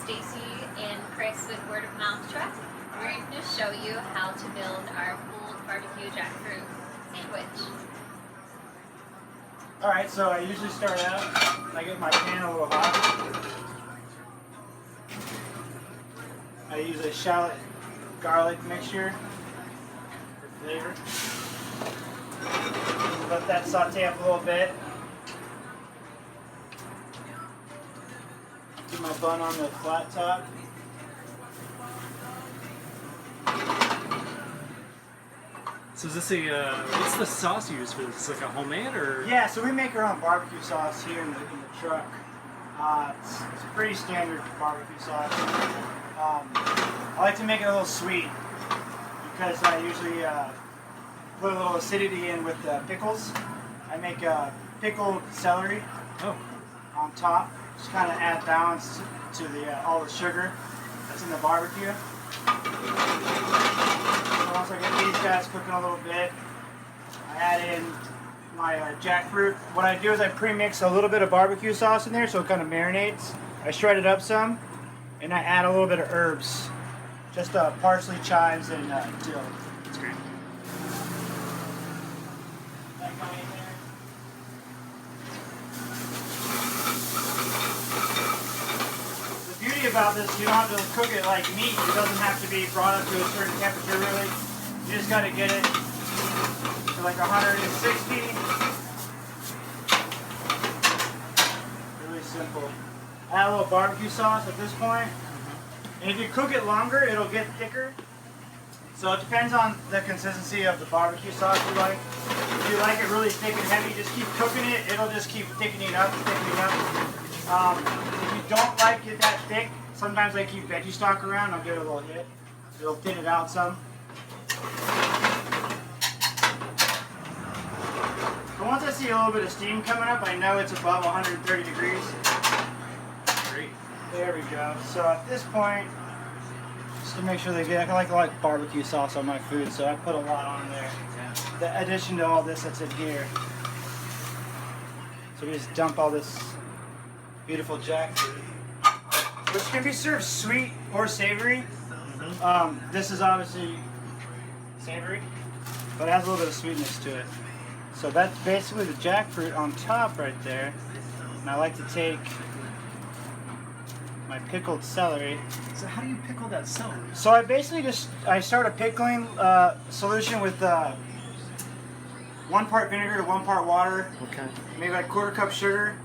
Stacy in Chris's word of mouth truck. We're going to show you how to build our pulled BBQ Jackfruit sandwich. Alright, so I usually start out, I get my pan a little hot. I use a shallot garlic mixture for flavor. Let that saute up a little bit. Get my bun on the flat top. So is this a, what's the sauce you use for this? Is it like a homemade or? Yeah, so we make our own barbecue sauce here in the truck. It's pretty standard barbecue sauce. I like to make it a little sweet because I usually put a little acidity in with pickles. I make pickled celery on top. Just kind of add balance to all the sugar that's in the barbecue. So once I get these guys cooking a little bit, I add in my jackfruit. What I do is I pre-mix a little bit of barbecue sauce in there so it kind of marinates. I shred it up some, and I add a little bit of herbs. Just parsley, chives, and dill. That's great. That guy in there. The beauty about this, you don't have to cook it like meat. It doesn't have to be brought up to a certain temperature, really. You just got to get it to like 160. Really simple. Add a little barbecue sauce at this point. And if you cook it longer, it'll get thicker. So it depends on the consistency of the barbecue sauce you like. If you like it really thick and heavy, just keep cooking it. It'll just keep thickening up, thickening up. If you don't like it that thick, sometimes I keep veggie stock around. I'll give it a little hit. It'll thin it out some. But once I see a little bit of steam coming up, I know it's above 130 degrees. Great. There we go. So at this point, just to make sure they get, I like barbecue sauce on my food, so I put a lot on there. The addition to all this that's in here. So we just dump all this beautiful jackfruit, which can be served sweet or savory. This is obviously savory, but it has a little bit of sweetness to it. So that's basically the jackfruit on top right there. And I like to take my pickled celery. So how do you pickle that celery? So I basically I start a pickling solution with 1 part vinegar to 1 part water. Okay. Maybe like 1/4 cup sugar,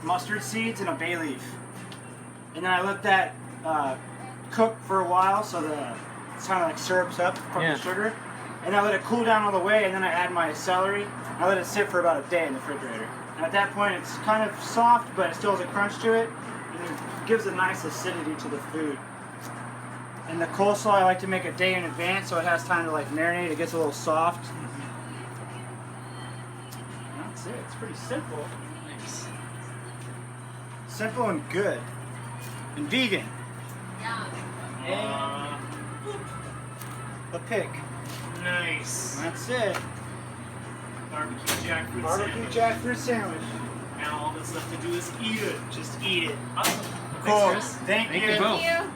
mustard seeds, and a bay leaf. And then I let that cook for a while so it's kind of like syrups up from the sugar. And I let it cool down all the way, and then I add my celery. I let it sit for about a day in the refrigerator. And at that point, it's kind of soft, but it still has a crunch to it. And it gives a nice acidity to the food. And the coleslaw, I like to make a day in advance so it has time to like marinate. It gets a little soft. And that's it. It's pretty simple. Nice. Simple and good. And vegan. Yeah. A pick. Nice. And that's it. Barbecue jackfruit Barbecue sandwich. jackfruit sandwich. Now all that's left to do is eat it. Just eat it. Awesome. Cool. Thanks, Chris. Thank you. both. Thank you.